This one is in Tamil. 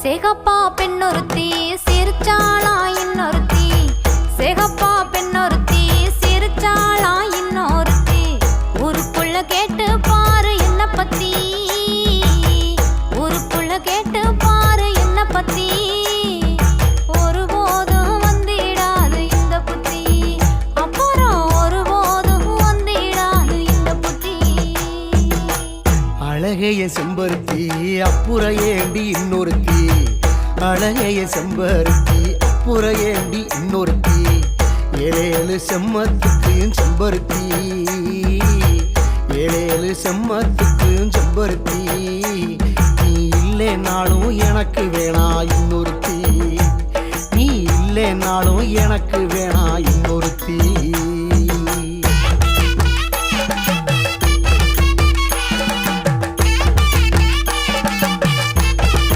சேகப்பா பெண்ணொருத்தி சிரிச்சாளா இன்னொருத்தி, சேகப்பா பெண்ணொருத்தி சிரிச்சாளா இன்னொருத்தி. ஊருக்குள்ள கேட்டு பாரு என்ன பத்தி, ஊருக்குள்ள கேட்டு பாரு என்ன பத்தி. ஒருபோதும் வந்திடாது இந்த புத்தி, அப்புறம் ஒருபோதும் வந்திடாது இந்த புத்தி. அழகைய செம்பருத்தி அப்புற ஏண்டி இன்னொருத்தி, அழகைய செம்பருத்தி அப்புற ஏண்டி இன்னொருத்தி. ஏழேழு செம்மத்துக்கும் செம்பருத்தி, ஏழேழு செம்மத்துக்கும் செம்பருத்தி. நீ இல்லைனாலும் எனக்கு வேணா இன்னொருத்தி, நீ இல்லைனாலும் எனக்கு வேணா இன்னொருத்தி.